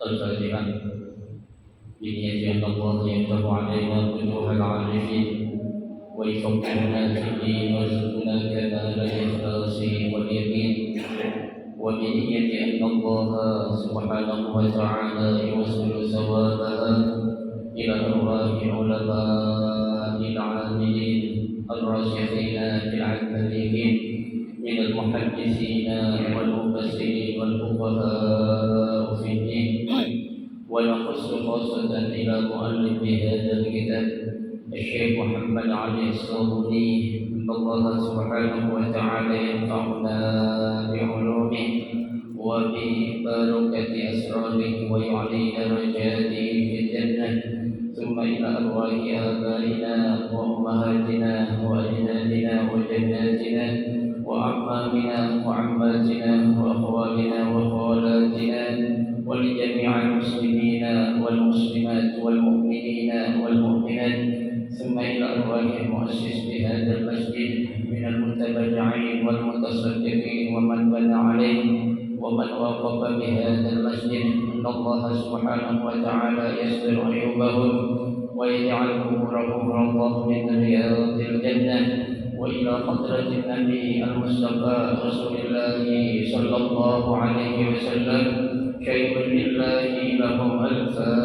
الفاتحة. بنية أن الله يفتح علينا فتوح العارفين ويفقهنا في الدين ويرزقنا كمال الإخلاص واليقين، وبنية أن الله سبحانه وتعالى يوصل ثوابها إلى أرواح علماء العاملين الراسخين في العلمين من المحدثين والمفسرين والفقهاء في الدين. ونخص خاصة إلى مؤلف هذا الكتاب الشيخ محمد علي الصابوني، أن الله سبحانه وتعالى ينفعنا بعلومه وببركة أسراره ويعلي درجاته في الجنة. ثم إلى أرواح آبائنا وأمهاتنا وأجدادنا وجداتنا وأعمامنا وعماتنا وأخوالنا وخالاتنا، ولجميع المسلمين والمسلمات والمؤمنين والمؤمنات. ثم إلى أرواح المؤسس بهذا المسجد من المتبرعين والمتصدقين ومن بنى عليه ومن وقف بهذا المسجد، أن الله سبحانه وتعالى يستر عيوبهم ويجعل قبورهم روضة من رياض الجنة. وإلى حضرة النبي المصطفى رسول الله صلى الله عليه وسلم شيء لله لهم الفاتحة.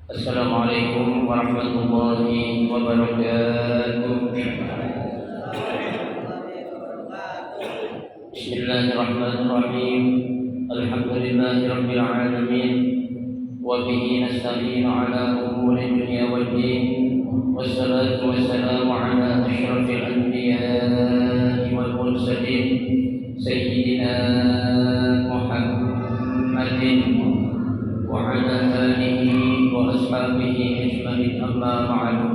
Assalamualaikum warahmatullahi wabarakatuh. Bismillahirrahmanirrahim. Alhamdulillahi rabbil alamin. Wa bihi nasta'inu ala umuri dunya waddin. Wassalatu wassalamu ala asyrafil anbiya'i wal mursalin sayyidina Muhammadin wa ala alihi wa ashabihi ajma'in, amma ba'du.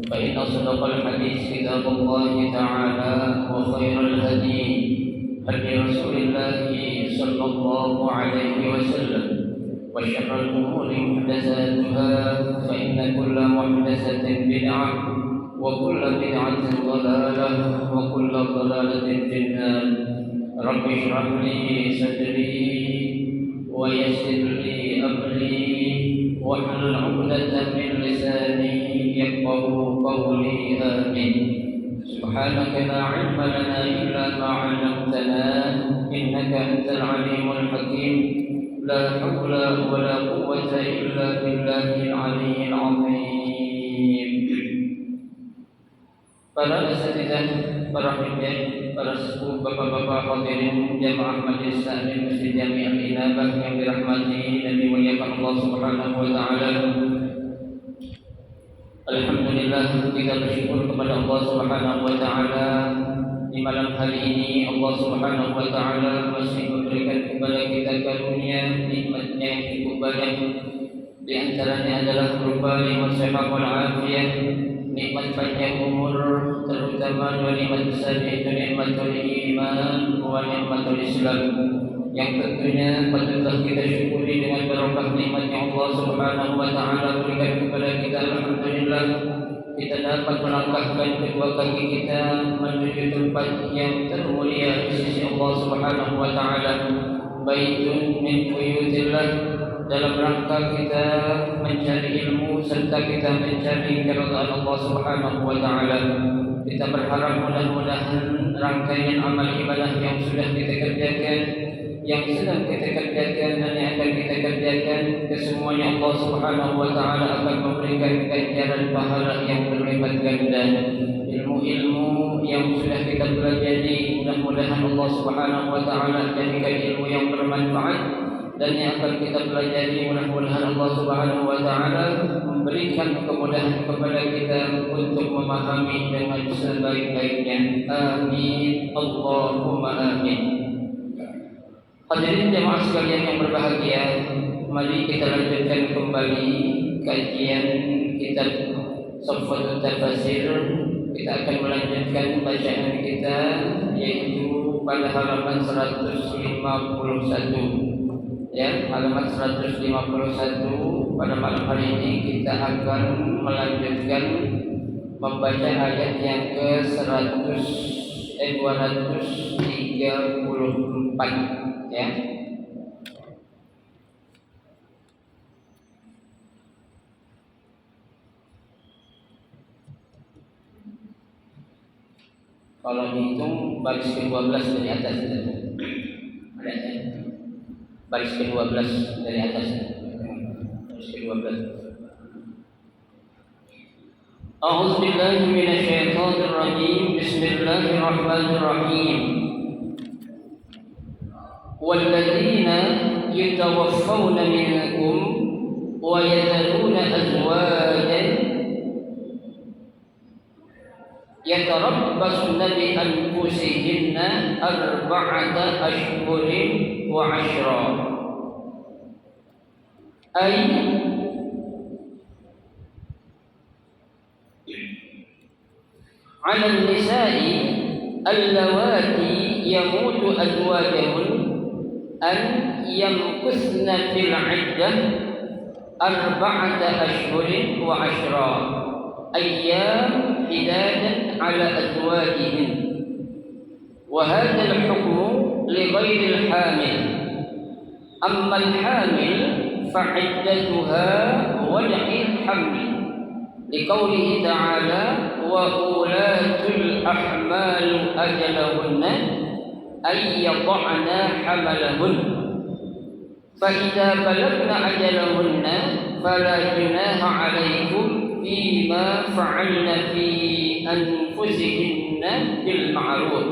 Fa inna asdaqal hadits kitabullahi ta'ala wa khairal hadi hadi Rasulillah sallallahu alaihi wasallam, wa syarrul umuri muhdatsatuha, fa inna kulla muhdatsatin bid'ah wa kulla bid'atin dhalalah wa kulla dhalalatin finnar. Rabbi shrah li sadri wa yassir li amri wahlul 'uqdatam min lisani yafqahu qawli. Amin. Subhanaka la 'ilma lana illa ma 'allamtana innaka antal 'alimul hakim. La haula wa la quwwata illa billahil 'aliyyil 'azim. Para asatidzah, para hadirin, para sepuh, bapak-bapak hadirin jamaah majelis taklim Masjid Jami'ah Inabah yang dirahmati dan dimuliakan Allah Subhanahu wa taala. Alhamdulillah, kita bersyukur kepada Allah Subhanahu wa taala di malam hari ini Allah Subhanahu wa taala masih memberikan kepada kita karunia nikmat-Nya yang cukup banyak. Di antaranya adalah berupa nikmat sehat wal afiyah, nikmat panjang umur, terutama dua nikmat besar, yaitu nikmatul iman wa nikmatul Islam, yang tentunya patutlah kita syukuri dengan barokah nikmat yang Allah Subhanahu wa taala berikan kepada kita. Alhamdulillah, kita dapat melangkahkan kedua kaki kita menuju tempat yang termulia di sisi Allah Subhanahu wa taala, baitun min buyutillah, dalam rangka kita mencari ilmu serta kita mencari keridhaan Allah Subhanahu wa taala. Kita berharap mudah-mudahan rangkaian amal ibadah yang sudah kita kerjakan, yang sedang kita kerjakan dan yang akan kita kerjakan, kesemuanya Allah Subhanahu wa taala akan memberikan ganjaran pahala yang berlipat ganda. Ilmu-ilmu yang sudah kita pelajari, mudah-mudahan Allah Subhanahu wa taala jadikan ilmu yang bermanfaat, dan yang akan kita pelajari mudah-mudahan Allah Subhanahu wa taala memberikan kemudahan kepada kita untuk memahami dengan sebaik-baiknya. Amin, Allahumma amin. Hadirin jemaah sekalian yang berbahagia, mari kita lanjutkan kembali kajian kitab Safwatul Tafasir. Kita akan melanjutkan bacaan kita yaitu pada halaman 151. Ya, halaman 151. Pada malam hari ini kita akan melanjutkan membaca ayat yang ke 234 ya. Kalau dihitung baris ke-12 dari atas ada ya? Baris ke-12 dari atas. Baris ke-12. A'udzu billahi minasyaitonir rajim. Bismillahirrahmanirrahim. Walladzina yatawaffawna minkum wa yadhuruna azwajan yatarabbasna bi anfusihinna arba'ata ashhurin wa 'ashra ay 'ala an-nisa'i allawati yamutu azwajuhun an yamkusna fil 'iddah arba'ata ashhurin wa 'ashra ayyam حدادا على أزواجهن وهذا الحكم لغير الحامل أما الحامل فعدتها وضع الحمل لقوله تعالى وأولاة الأحمال أجلهن أن يضعن حملهن فإذا بلغن أجلهن فلا جناح عليكم فيما فعلن في أنفسهن بالمعروف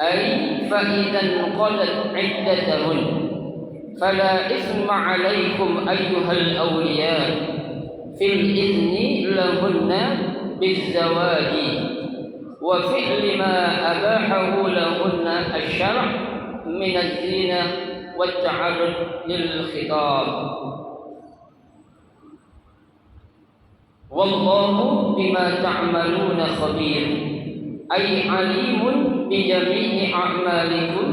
أي فإذا انقضت عدتهن فلا إثم عليكم أيها الأولياء في الإذن لهن بالزواج وفعل ما أباحه لهن الشرع من الزينة والتعرض للخطاب Wallahu bima ta'maluna khabir ay alimun bi jami'i a'malikum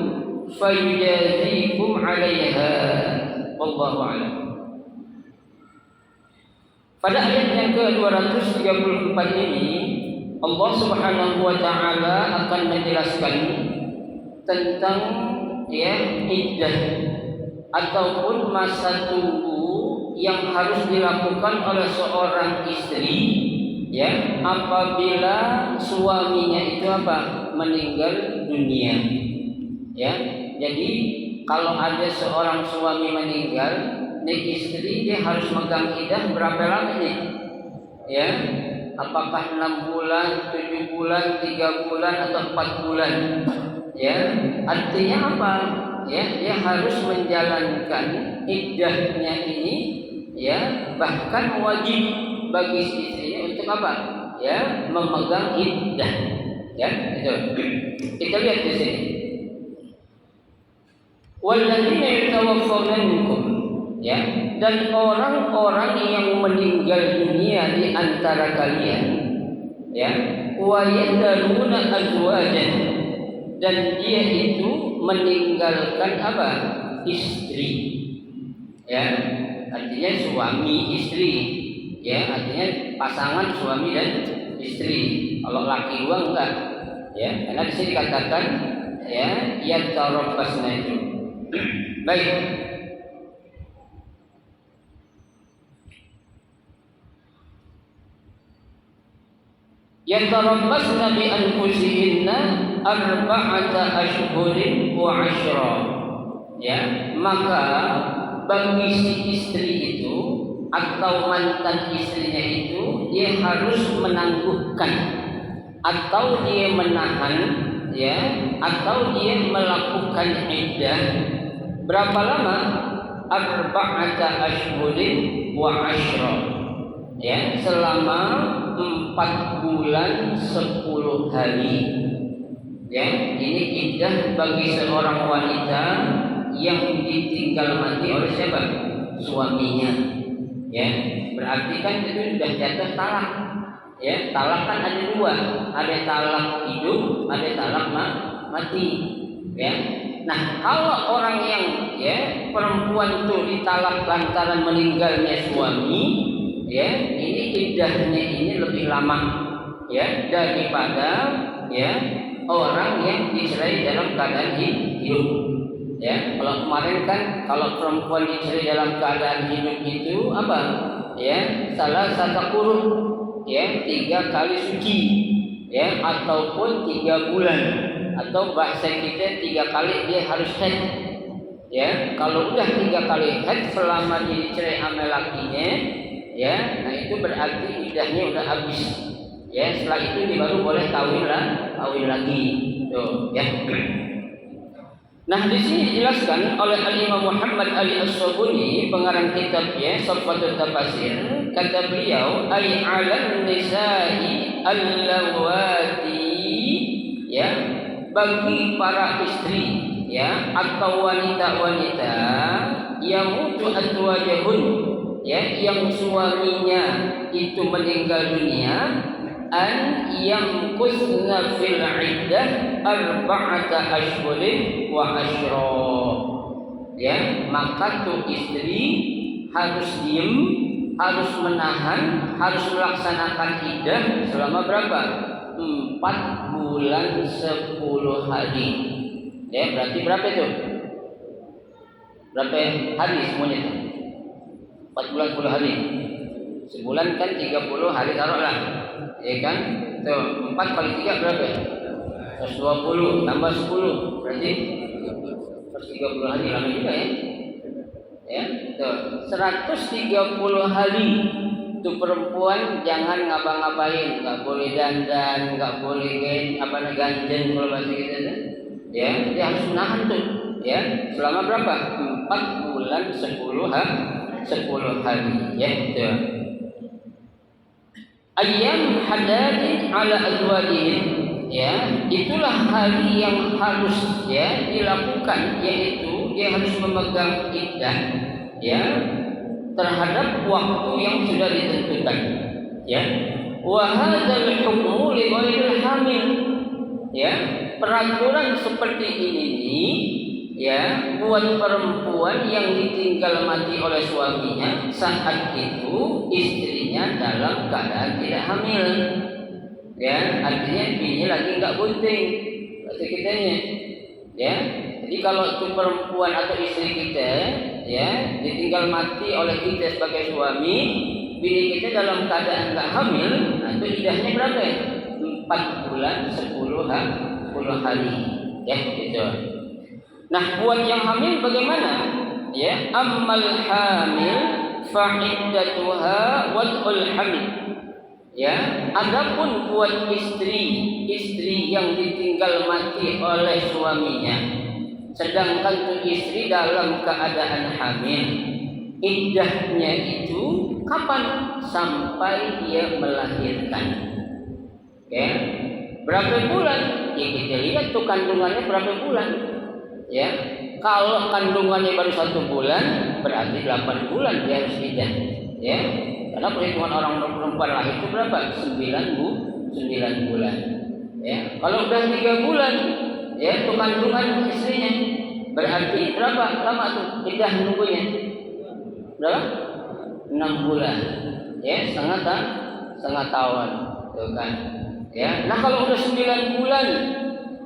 fayujazikum 'alaiha wallahu a'lam. Pada ayat yang ke-234 ini Allah Subhanahu wa taala akan menjelaskan tentang iddah ataupun masa tunggu yang harus dilakukan oleh seorang istri apabila suaminya itu meninggal dunia. Jadi kalau ada seorang suami meninggal, nih istri dia harus megang iddah berapa lama nih? Apakah 6 bulan, 7 bulan, 3 bulan atau 4 bulan? Artinya apa? Dia harus menjalankan iddahnya ini bahkan wajib bagi istrinya untuk memegang iddah. Itu. Kita lihat di sini. Walladzina yatawaffawna minkum dan orang-orang yang meninggal dunia di antara kalian wa yadruna azwajan dan dia itu meninggalkan istri. Artinya suami istri, artinya pasangan suami dan istri. Kalau laki dua enggak, karena di sini dikatakan yatarabbasna itu. Baik. Yatarabbasna bi anfusihinna arba'ata ashhurin wa 'ashra. Maka bagi si istri itu atau mantan istrinya itu dia harus menangguhkan atau dia menahan atau dia melakukan iddah berapa lama? Arba'ata ashhurin wa 'ashra. Selama 4 bulan 10 hari. Ya, ini iddah bagi seorang wanita yang ditinggal mati oleh siapa? Suaminya. Ya, berarti kan itu sudah jatuh talak. Ya, talak kan ada dua, ada talak hidup, ada talak mati. Ya, nah kalau orang yang perempuan itu ditalak lantaran meninggalnya suami, ya ini iddahnya ini lebih lama, ya daripada orang yang dicerai dalam keadaan hidup. Ya, kalau kemarin kan kalau perempuan dicerai dalam keadaan hidup itu apa? Ya, salah satu kurun, 3 kali suci, ataupun 3 bulan, atau bahasa kita 3 kali dia harus haid. Ya, kalau udah 3 kali haid selama dia dicerai sama lakinya, nah itu berarti iddahnya udah habis. Ya, setelah itu dia baru boleh kawin lagi. Tuh, ya. Nah, di sini dijelaskan oleh Al-Imam Muhammad Ali As-Sabuni, pengarang kitabnya Sharhatul Tafasir, kata beliau, ay 'alan nisa'i allawati, bagi para istri, atau wanita-wanita yang mutu azwajahun, yang suaminya itu meninggal dunia, an yamkusna fil iddah arba'ata ashhurin wa asyra. Maka tuh istri harus diem, harus menahan, harus melaksanakan iddah selama berapa? 4 bulan 10 hari. Ya, berarti berapa itu? Berapa hari semuanya itu? 4 bulan 10 hari. Sebulan kan 30 hari taruhlah. Ya kan? Tuh, 4 kali 3 berapa? 120 tambah 10 berarti 130 hari, lama juga ya. Ya, tuh 130 hari itu perempuan jangan ngapa-ngapain, nggak boleh dandan, nggak boleh ganjen kalau bahasa kita tuh. Ya, dia harus menahan tuh. Ya, selama berapa? 4 bulan 10 hari. Ya, tuh. Ayyam hadadin ala azwajihim, itulah hari yang harus dilakukan, yaitu dia harus memegang iddah terhadap waktu yang sudah ditentukan. Wa hadzal hukmu li ghairil hamil. Peraturan seperti ini buat perempuan yang ditinggal mati oleh suaminya saat itu istrinya dalam keadaan tidak hamil. Artinya bininya lagi nggak bunting, bahasa kitanya. Jadi kalau itu perempuan atau istri kita ditinggal mati oleh kita sebagai suami, bini kita dalam keadaan nggak hamil, nah itu iddahnya berapa? 4 bulan 10 hari. Gitu. Nah, buat yang hamil bagaimana? Ammal hamil fa'iddatuha wad'ul hamil. Adapun buat istri yang ditinggal mati oleh suaminya, sedangkan tuh istri dalam keadaan hamil, iddahnya itu kapan? Sampai dia melahirkan. Berapa bulan? Kita lihat tuh kandungannya berapa bulan. Kalau kandungannya baru 1 bulan, berarti 8 bulan dia harus iddah. Karena perhitungan orang perempuan lahir itu berapa? 9 bulan. Kalau udah 3 bulan, itu kandungan istrinya, berarti berapa lama tuh iddah nunggunya? Berapa? 6 bulan. Setengah tahun, tuh kan. Nah kalau udah 9 bulan,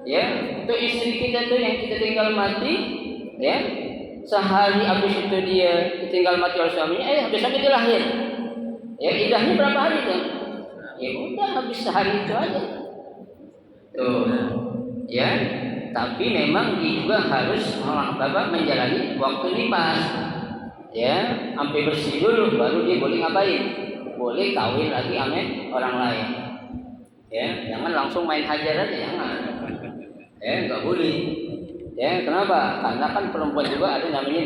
itu istri kita tuh yang kita tinggal mati, sehari habis itu dia ditinggal mati oleh suaminya, besoknya dia lahir. Iddahnya berapa hari tuh? Udah habis sehari itu aja. Tuh, tapi memang dia juga harus menjalani waktu nifas. Sampai bersih dulu, baru dia boleh ngapain? Boleh kawin lagi sama orang lain. Jangan langsung main hajar aja, jangan. Nggak boleh. Kenapa? Karena kan perempuan juga ada namanya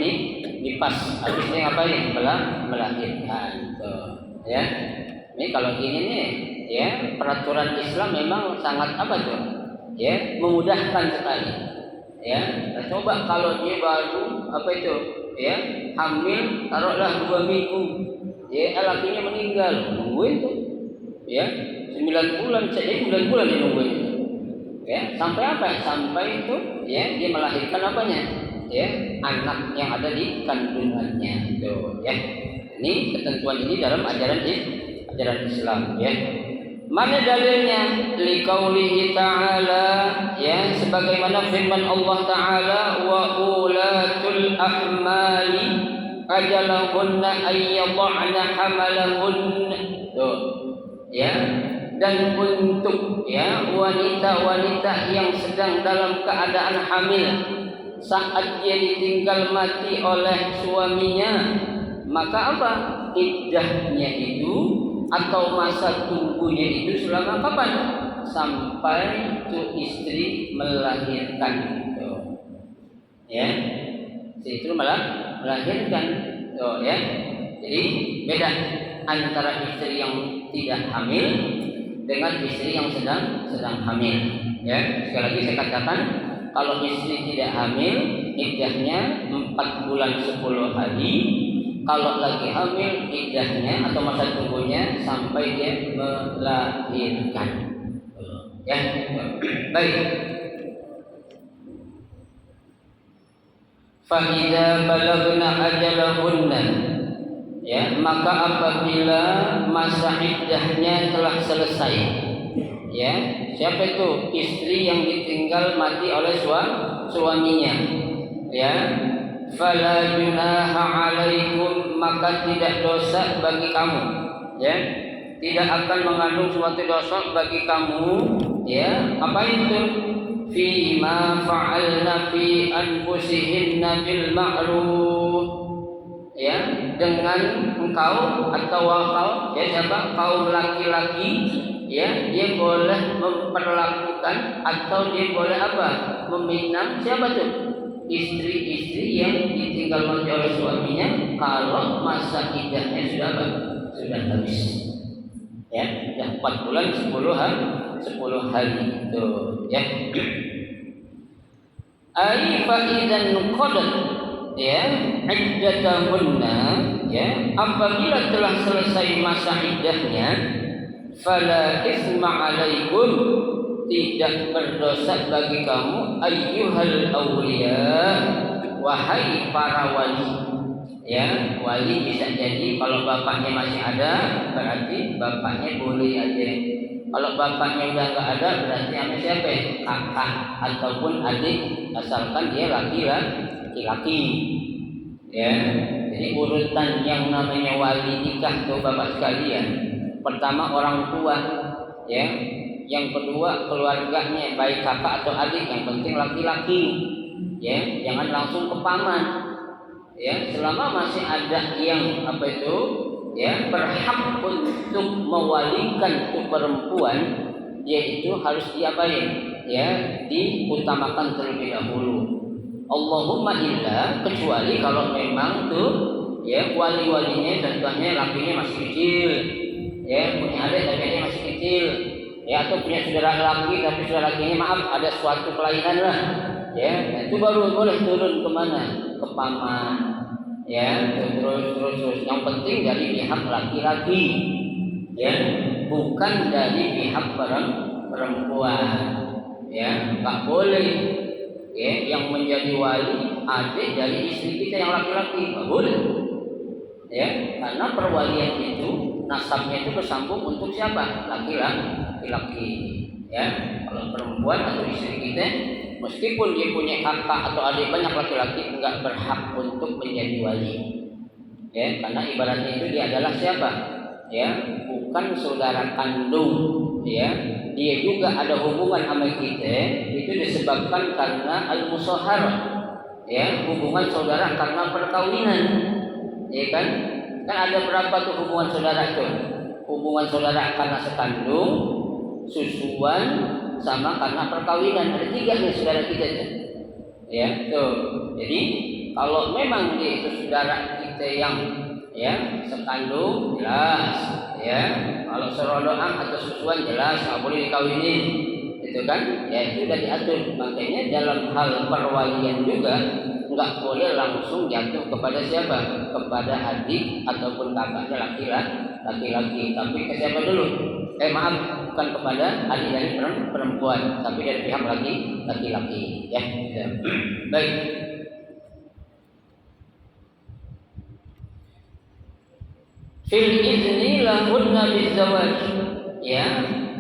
nifas. Habisnya ngapain? Melahirkan. Tuh. Ini kalau gini nih, peraturan Islam memang sangat ya, memudahkan sekali. Ya, nah, coba kalau dia baru ya, hamil, taruhlah 2 minggu, ya, lakinya meninggal, nungguin tuh, ya, 9 bulan saja, 9 bulan dia nungguin, ya, sampai apa? Sampai itu, ya, dia melahirkan apanya? Ya, anak yang ada di kandungannya, tuh, ya. Ini ketentuan ini dalam ajaran Islam, ya. Mana dalilnya? Liqaulihi ta'ala, ya, sebagaimana firman Allah Ta'ala, wa ulatul ahmali ajalahunna ayyadha'na hamalahunna. Tuh, ya. Dan untuk, ya, wanita-wanita yang sedang dalam keadaan hamil saat dia ditinggal mati oleh suaminya, maka apa? Iddahnya itu atau masa tunggunya itu selama kapan? Sampai itu istri melahirkan, gitu. Ya, istri melahirkan, gitu, ya. Jadi beda antara istri yang tidak hamil dengan istri yang sedang hamil. Ya, sekali lagi saya katakan, kalau istri tidak hamil, iddahnya 4 bulan 10 hari. Kalau lagi hamil, iddahnya atau masa tunggunya sampai dia melahirkan. Ya, baik. Fa'idza balagna ajalahunna, ya, maka apabila masa iddahnya telah selesai, ya, siapa itu? Istri yang ditinggal mati oleh suaminya, ya. Fala junaha alaikum, maka tidak dosa bagi kamu, ya, tidak akan mengandung suatu dosa bagi kamu, ya. Apa itu? Fima fa'alna fi anfusihinna bil ma'ruf, ya, dengan engkau atau kau, ya, siapa? Kaum laki-laki, ya, dia boleh memperlakukan atau dia boleh apa? Meminang siapa tuh? Istri-istri yang ditinggal mati oleh suaminya kalau masa iddahnya sudah habis, ya, sudah 4 bulan 10 hari itu, ya. Ai fa idzan qadat, ya, iddatahunna, ya, apabila telah selesai masa iddahnya, fala isma alaikum, tidak berdosa bagi kamu, ayyuhal awliya, wahai para wali, ya. Wali bisa jadi kalau bapaknya masih ada, berarti bapaknya boleh aja. Kalau bapaknya udah nggak ada, berarti sama siapa? Kakak ataupun adik, asalkan dia laki-laki, ya. Jadi urutan yang namanya wali nikah tuh bapak sekalian, pertama orang tua, ya. Yang kedua keluarganya, baik kakak atau adik, yang penting laki-laki, ya, jangan langsung ke paman, ya. Selama masih ada yang ya, berhak untuk mewalikan ke perempuan, yaitu harus diapain, ya, diutamakan terlebih dahulu. Allahumma illa, kecuali kalau memang tuh, ya, wali-walinya contohnya lakinya masih kecil, ya, punya adik tapi dia masih kecil, ya, atau punya saudara laki tapi saudara lakinya maaf ada suatu kelainan lah, ya, nah, itu baru boleh turun kemana? Ke paman, ya, terus. Yang penting dari pihak laki-laki, ya, bukan dari pihak perempuan, ya. Nggak boleh, ya, yang menjadi wali adik dari istri kita yang laki-laki, nggak boleh, ya, karena perwalian itu nasabnya itu bersambung untuk siapa? Laki-laki, ya. Kalau perempuan atau istri kita, meskipun dia punya kakak atau adik banyak laki-laki, enggak berhak untuk menjadi wali, ya, karena ibaratnya itu dia adalah siapa? Ya, bukan saudara kandung, ya. Dia juga ada hubungan sama kita, itu disebabkan karena al-musaharah, ya, hubungan saudara karena perkawinan, ya kan? Kan ada berapa tuh hubungan saudara itu? Hubungan saudara karena sekandung, susuan, sama karena perkawinan. Ada 3 nih saudara kita itu, ya, tuh. Jadi kalau memang dia itu saudara kita yang, ya, sekandung, jelas, ya. Kalau serodoan atau susuan jelas nggak boleh dikawinin, itu gitu kan? Ya itu sudah diatur. Makanya dalam hal perwalian juga nggak boleh langsung jatuh kepada siapa? Kepada adik ataupun kakaknya laki-laki. Tapi ke siapa dulu? Maaf, bukan kepada adik dari perempuan, tapi dari pihak laki-laki. Ya, gitu. Baik. Fil izni lahunna bizawaj, ya,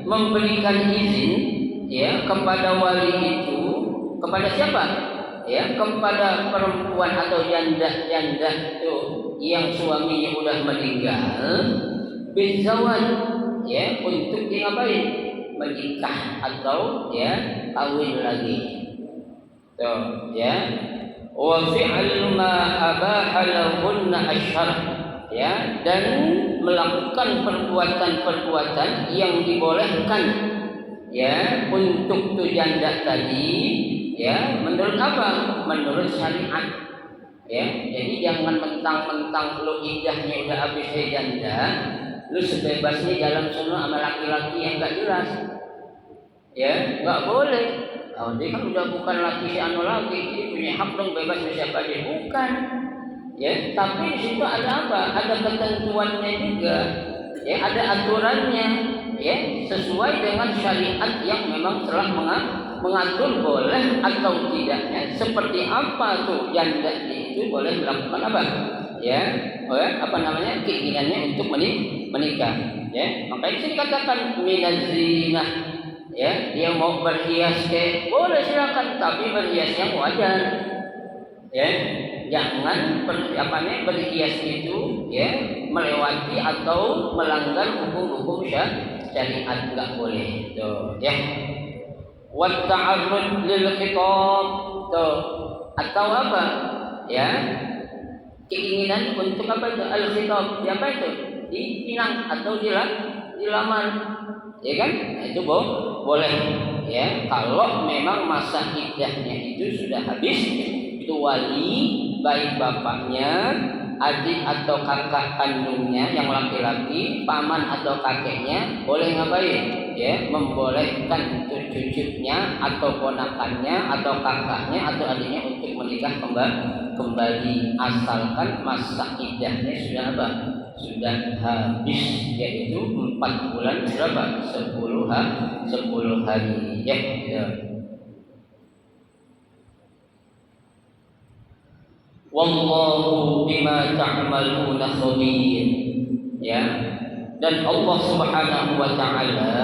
memberikan izin ya kepada wali itu kepada siapa? Ya, kepada perempuan atau janda itu yang suaminya sudah meninggal, bizawaj, ya, untuk ngapain? Menikah atau ya kawin lagi. Tuh, ya. Wa fi'l ma abaha lahunna asyara, ya, dan melakukan perbuatan-perbuatan yang dibolehkan ya untuk tu janda tadi ya menurut apa? Menurut syariat. Ya, jadi jangan mentang-mentang lu idahnya udah habis janda, lu sebebasnya jalan sana sama laki-laki yang enggak jelas. Ya, enggak boleh. Oh, dia kan udah bukan laki si anu lagi, dia punya hak dong bebas siapa aja. Bukan. Ya, tapi di situ ada apa? Ada ketentuannya juga. Ya, ada aturannya. Ya, sesuai dengan syariat yang memang telah mengatur boleh atau tidaknya. Seperti apa tuh janda itu boleh melakukan apa? Ya, apa namanya? Keinginannya untuk menikah. Ya, makanya sini katakan minaz-zinah. Ya, dia mau berhias boleh silakan, tapi berhias yang wajar. Ya, jangan berhias itu ya melewati atau melanggar hukum-hukum syariat, enggak boleh. Tuh, ya. Wa ta'arrud lil khitab, tuh, atau apa? Ya. Keinginan untuk apa itu? Al khitab, apa itu? Dipinang atau dilamar. Ya kan? Itu boleh. Ya, kalau memang masa iddahnya itu sudah habis, itu wali baik bapaknya, adik atau kakak kandungnya yang laki-laki, paman atau kakeknya boleh ngapain? Ya, membolehkan cucunya atau ponakannya atau kakaknya atau adiknya untuk menikah kembali asalkan masa iddahnya sudah apa? Sudah habis, yaitu 4 bulan berapa? 10 hari. Ya, gitu. Wallahu bima ta'maluna khabir. Ya. Dan Allah Subhanahu wa taala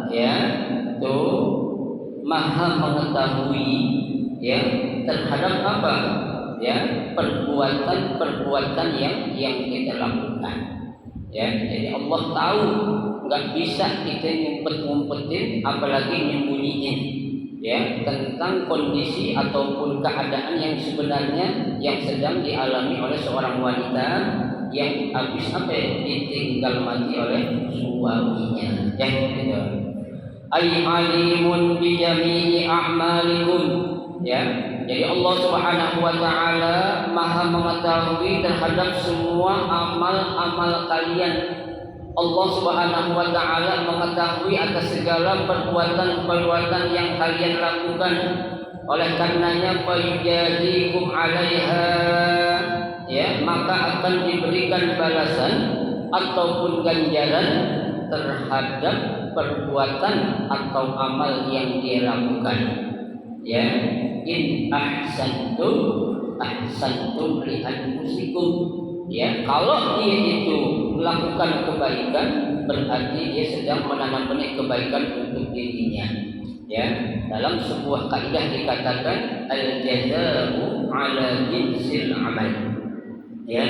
ya itu Maha mengetahui ya terhadap apa? Ya, perbuatan yang kita lakukan. Ya, jadi Allah tahu, enggak bisa kita ngumpet-ngumpetin apalagi nyembunyiin. Ya, tentang kondisi ataupun keadaan yang sebenarnya yang sedang dialami oleh seorang wanita yang habis ditinggal mati oleh suaminya. Ya, gitu. Ay alimun bi jami'i a'malikum. Ya, jadi Allah Subhanahu wa taala Maha mengetahui terhadap semua amal-amal kalian. Allah Subhanahu wa taala mengetahui atas segala perbuatan-perbuatan yang kalian lakukan. Oleh karenanya fayujazikum 'alaiha, ya, maka akan diberikan balasan ataupun ganjaran terhadap perbuatan atau amal yang dia lakukan. Ya, in ahsantum li anfusikum. Ya, kalau dia itu melakukan kebaikan berarti dia sedang menanam benih kebaikan untuk dirinya. Ya, dalam sebuah kaidah dikatakan al-jazaa'u 'ala jinsil 'amal. Ya,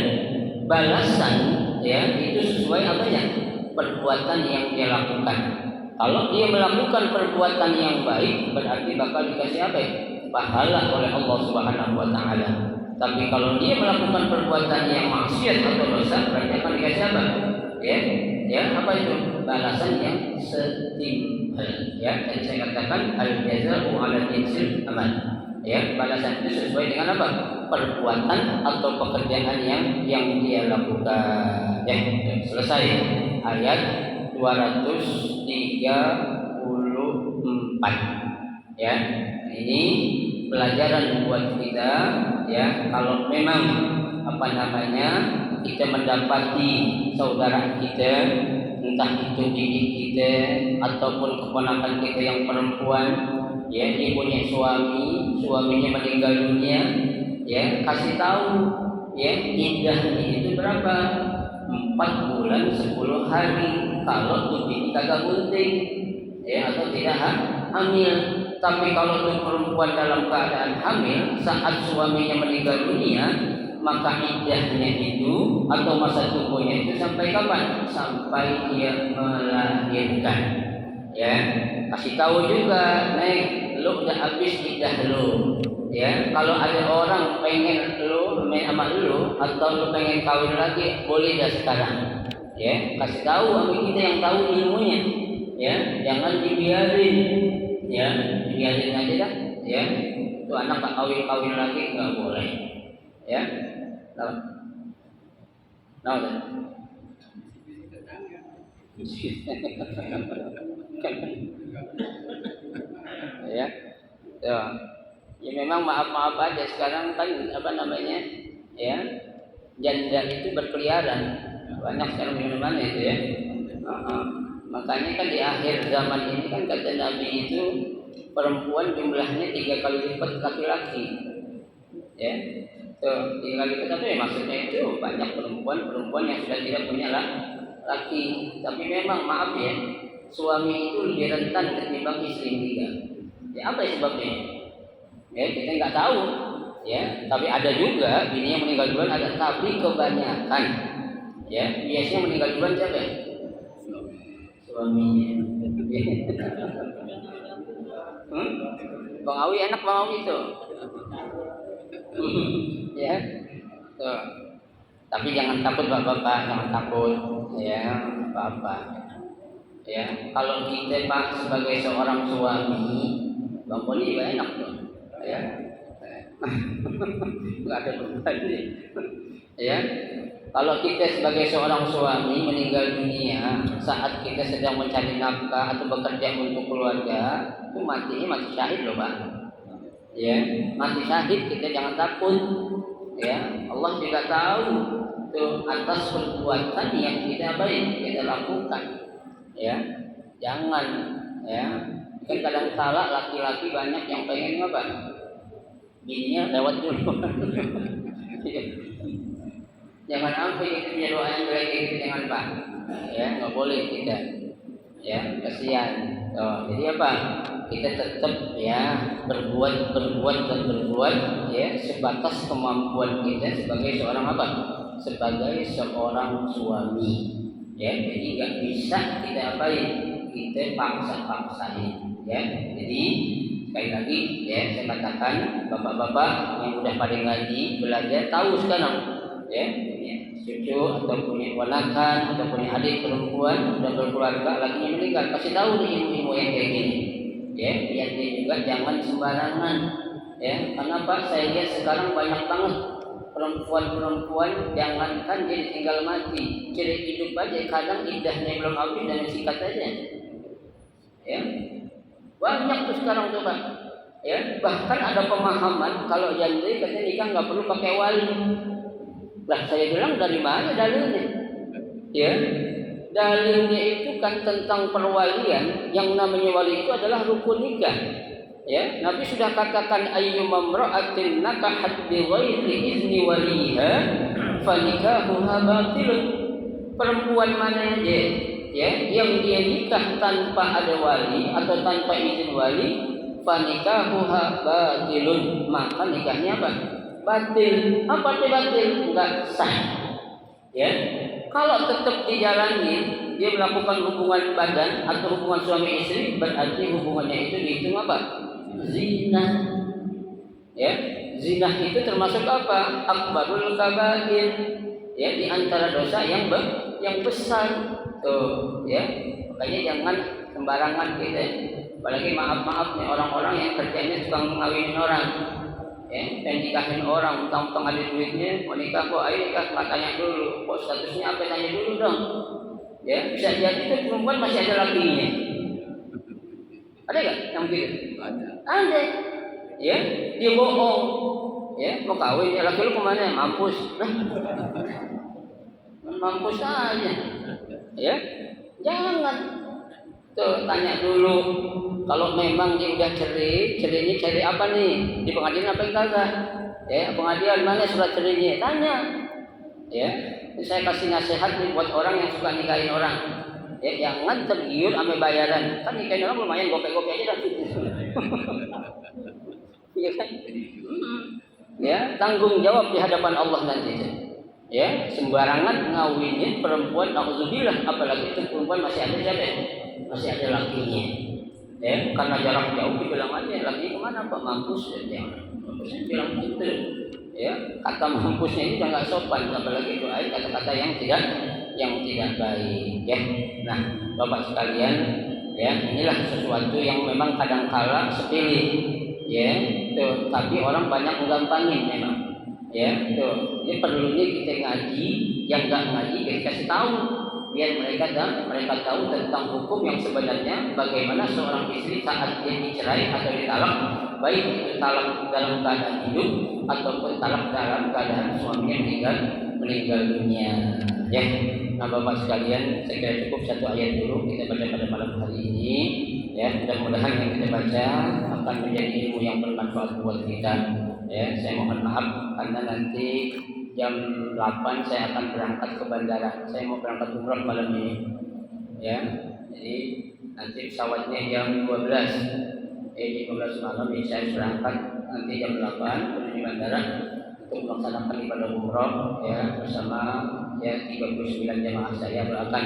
balasan ya itu sesuai apanya? Perbuatan yang dia lakukan. Kalau dia melakukan perbuatan yang baik berarti bakal dikasih apa? Pahala oleh Allah Subhanahu wa taala. Tapi kalau dia melakukan perbuatan yang maksiat atau dosa berarti akan dikasih apa? Ya, apa itu? Balasan yang setimpal. Ya, dan saya katakan al-jazaa'u 'ala jinsil amal. Ya, balasan itu sesuai dengan apa? Perbuatan atau pekerjaan yang dia lakukan. Ya, selesai ayat 234. empat. Ya, ini pelajaran buat kita. Ya, kalau memang kita mendapati saudara kita, entah itu bibi kita ataupun keponakan kita yang perempuan, ya, dia punya suaminya meninggal dunia, ya, kasih tahu, ya, iddahnya itu berapa? 4 bulan 10 hari kalau tuh bini kagak gunting, ya, atau tidak hamil. Tapi kalau tuh perempuan dalam keadaan hamil saat suaminya meninggal dunia, maka iddahnya itu atau masa tunggunya itu sampai kapan? Sampai dia melahirkan. Ya, kasih tahu juga, lo udah habis iddah lo. Ya, kalau ada orang pengen lo main sama lo atau lo pengen kawin lagi, boleh dah sekarang. Ya, kasih tahu sama kita yang tahu ilmunya. Ya, jangan dibiarin. Ya, dibiarin aja dah. Ya, itu anak tak kawin lagi nggak boleh. Ya, nah, ya, ya memang maaf aja sekarang kan ya, janda itu berkeliaran banyak sekarang di mana itu ya. Makanya kan di akhir zaman ini kan kata Nabi itu perempuan jumlahnya 3 kali lipat laki-laki. Ya, 3 kali lipat, tapi maksudnya itu banyak perempuan yang sudah tidak punya laki. Tapi memang maaf ya, suami itu lebih rentan ketimbang istri yang tiga. Ya, apa sebabnya? Ya, kita nggak tahu. Ya, tapi ada juga bini yang meninggal duluan, ada, tapi kebanyakan ya biasanya meninggal duluan siapa? Suaminya. Bang Awi enak Bang Awi itu. Ya. Tuh. Tapi jangan takut Bapak-bapak, jangan takut. Ya, Bapak. Ya, kalau kita Pak sebagai seorang suami, Bang Boni juga enak tuh. Ya. Enggak ada beban nih. Ya. Kalau kita sebagai seorang suami meninggal dunia saat kita sedang mencari nafkah atau bekerja untuk keluarga, itu matinya mati syahid loh Pak. Ya, mati syahid, kita jangan takut. Ya, Allah juga tahu tuh atas perbuatan yang kita lakukan. Ya, jangan ya. Kan kadang salah laki-laki banyak yang pengen apa? Bininya lewat dulu. Jangan sampai kita punya doa yang jelek itu, jangan Pak. Ya, nggak boleh kita. Ya, kasihan. Jadi apa? Kita tetap ya berbuat ya sebatas kemampuan kita sebagai seorang apa? Sebagai seorang suami. Ya, jadi nggak bisa kita apain? Kita paksain. Ya, jadi sekali lagi ya saya katakan bapak-bapak yang udah pada ngaji belajar tahu sekarang ya cucu atau punya ponakan atau punya adik perempuan sudah berkeluarga lakinya meninggal, kasih tahu nih ilmu-ilmu yang kayak gini ya, biar dia juga jangan sembarangan ya. Karena Pak saya lihat sekarang banyak banget perempuan jangankan dia ditinggal mati, cerai hidup aja kadang iddahnya belum habis dan sikat aja ya, banyak tuh sekarang tuh Pak ya. Bahkan ada pemahaman kalau janda katanya nikah nggak perlu pakai wali. Lah saya bilang dari mana dalilnya? Ya, dalilnya itu kan tentang perwalian. Yang namanya wali itu adalah rukun nikah. Ya, Nabi sudah katakan ayyuma imra'atin nakahat bi ghairi izni waliha fa nikahuha batil. Perempuan mana aja ya yang dia nikah tanpa ada wali atau tanpa izin wali, fa nikahuha batilun, maka nikahnya apa? Batil. Apa itu batil? Enggak sah. Ya. Kalau tetap dijalani, dia melakukan hubungan badan atau hubungan suami istri, berarti hubungannya itu dihitung apa? Zina. Ya. Zina itu termasuk apa? Akbarul kabair. Ya, di antara dosa yang besar. Tuh, ya. Makanya jangan sembarangan kita. Apalagi maaf nih orang-orang yang kerjanya suka mengawinin orang. Ya, dan nikahin orang, mentang-mentang ada duitnya, mau nikah kok, ayo nikah, nggak tanya dulu, kok statusnya apa, tanya dulu dong. Ya, bisa jadi itu perempuan masih ada lakinya. Ada nggak yang begitu? Ada. Ada. Ya, dia bohong. Ya, mau kawin, ya laki lu kemana? Mampus. Mampus aja. Ya, jangan. Tuh, tanya dulu. Kalau memang dia udah cerai, cerainya cerai apa nih? Di pengadilan apa enggak? Ya, pengadilan mana surat cerainya? Tanya. Ya, saya kasih nasihat nih buat orang yang suka nikahin orang. Ya, jangan tergiur sama bayaran. Kan nikahin orang lumayan gopek-gopek aja dah. Iya kan? Ya, tanggung jawab di hadapan Allah nanti. Ya, sembarangan ngawinin perempuan, nauzubillah, apalagi itu perempuan masih ada siapa? Masih ada lakinya. Ya, karena jarak jauh dibilang aja laki kemana Pak, mampus ya. Mampusnya bilang gitu. Ya, kata mampusnya itu nggak sopan, apalagi itu kata-kata yang tidak baik. Ya, nah Bapak sekalian, ya inilah sesuatu yang memang kadang-kala sepele. Ya, tuh, tapi orang banyak menggampangin memang. Ya, tuh, ini perlunya kita ngaji, yang nggak ngaji kita kasih tahu, biar mereka tahu tentang hukum yang sebenarnya bagaimana seorang istri saat dia dicerai atau ditalak, baik itu talak dalam keadaan hidup ataupun talak dalam keadaan suaminya meninggal dunia. Ya, nah Bapak sekalian, saya kira cukup satu ayat dulu kita baca pada malam hari ini. Ya, mudah-mudahan yang kita baca akan menjadi ilmu yang bermanfaat buat kita. Ya, saya mohon maaf karena nanti jam 8 saya akan berangkat ke bandara. Saya mau berangkat umrah malam ini. Ya, jadi nanti pesawatnya jam 12. Jam 12 malam ini saya berangkat nanti jam 8 menuju bandara untuk melaksanakan ibadah umrah ya bersama ya 39 jemaah saya doakan.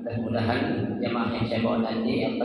Mudah-mudahan jemaah yang saya bawa nanti